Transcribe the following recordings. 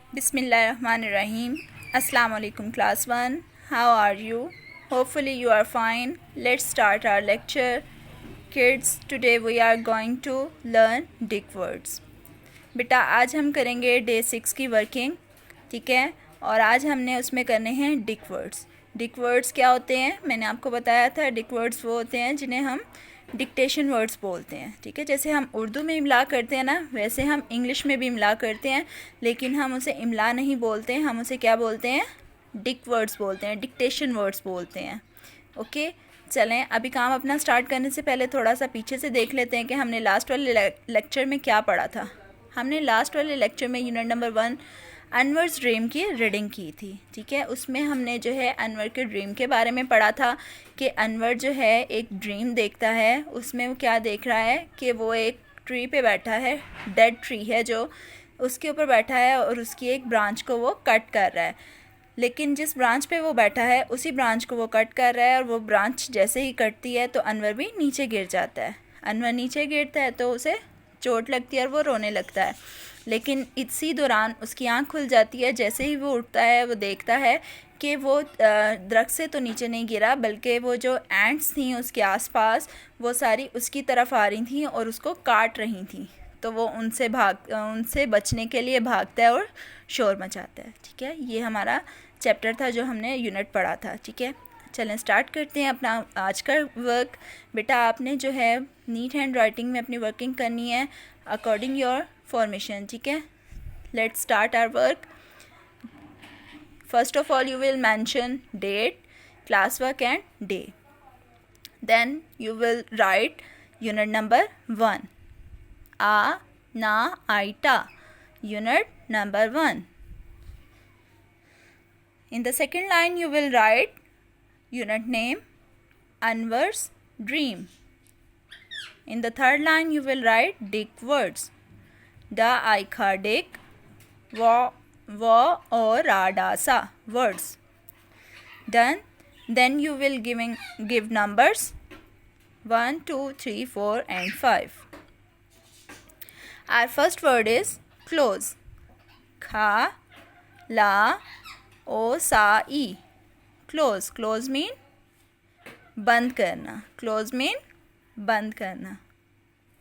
Bismillahirrahmanirrahim. Assalamu alaikum class 1. How are you? Hopefully you are fine. Let's start our lecture. Kids, today we are going to learn dick words. बेटा आज हम करेंगे day 6 की working, ठीक है। और आज हमने उसमें करने हैं डिक वर्ड्स। डिक वर्ड्स क्या होते हैं मैंने आपको बताया था। डिक वर्ड्स वो होते हैं जिन्हें हम डिक्टेशन वर्ड्स बोलते हैं, ठीक है। जैसे हम उर्दू में इमला करते हैं ना, वैसे हम इंग्लिश में भी इमला करते हैं, लेकिन हम उसे इमला नहीं बोलते हैं, हम उसे क्या बोलते हैं, डिक वर्ड्स बोलते हैं, डिक्टेशन वर्ड्स बोलते हैं। ओके, चलें अभी काम अपना स्टार्ट करने से पहले थोड़ा सा पीछे से देख लेते हैं कि हमने लास्ट वाले लेक्चर में क्या पढ़ा था। हमने लास्ट वाले लेक्चर में यूनिट नंबर 1 अनवर्स ड्रीम की रीडिंग की थी, ठीक है। उसमें हमने जो है अनवर के ड्रीम के बारे में पढ़ा था कि अनवर जो है एक ड्रीम देखता है। उसमें वो क्या देख रहा है कि वो एक ट्री पे बैठा है, डेड ट्री है जो, उसके ऊपर बैठा है और उसकी एक ब्रांच को वो कट कर रहा है। लेकिन जिस ब्रांच पे वो बैठा है उसी ब्रांच को वो कट कर रहा है, और वो ब्रांच जैसे ही कटती है तो अनवर भी नीचे गिर जाता है। अनवर नीचे गिरता है तो उसे चोट लगती है और वो रोने लगता है। लेकिन इसी दौरान उसकी आंख खुल जाती है। जैसे ही वो उठता है वो देखता है कि वो दरख्त से तो नीचे नहीं गिरा, बल्कि वो जो एंट्स थी उसके आसपास वो सारी उसकी तरफ आ रही थी और उसको काट रही थी। तो वो उनसे बचने के लिए भागता है और शोर मचाता है, ठीक है। ये हमारा चैप्टर था जो हमने यूनिट पढ़ा था, ठीक है। चलें स्टार्ट करते हैं अपना आज का वर्क। बेटा आपने जो है नीट हैंड राइटिंग में अपनी वर्किंग करनी है अकॉर्डिंग योर फॉर्मेशन, ठीक है। Let's start our work. First of all you will mention date, class work and day. Then you will write unit number 1 आ ना आइटा, unit number 1. In the second line you will write unit name Anwar's dream. In the third line you will write dick words da aika dick wa or radasa words. Done. Then you will give numbers 1 2 3 4 and 5. Our first word is close. Kha la ओ सा ई, close. Close mean बंद करना, close mean बंद करना।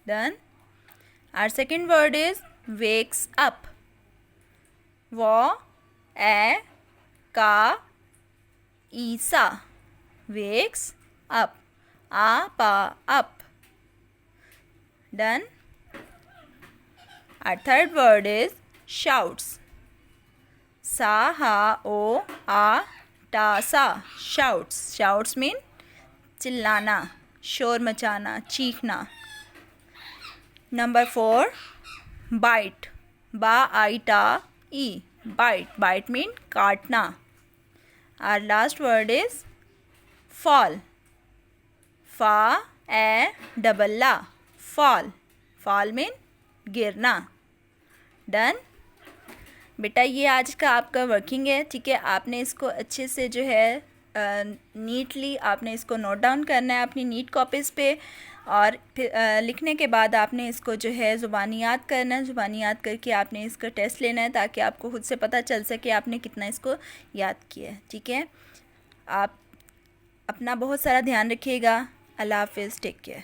Done. Our second word is wakes up. वो ए का ईसा, wakes up, आ पा अप। Done. Our third word is shouts. सा हा ओ आ टा सा, शाउट्स। शाउट्स मीन चिल्लाना, शोर मचाना, चीखना। नंबर 4 बाइट, बा आई टा ई, बाइट। बाइट मीन काटना। Our last word is fall. फा ए डबल ला, फॉल। फॉल मीन गिरना। डन। बेटा ये आज का आपका वर्किंग है, ठीक है। आपने इसको अच्छे से जो है नीटली आपने इसको नोट डाउन करना है अपनी नीट कॉपीज़ पे, और फिर लिखने के बाद आपने इसको जो है ज़ुबानी याद करना है। ज़ुबानी याद करके आपने इसका टेस्ट लेना है ताकि आपको खुद से पता चल सके आपने कितना इसको याद किया है, ठीक है। आप अपना बहुत सारा ध्यान रखिएगा। अल्लाह हाफ़िज़, टेक केयर।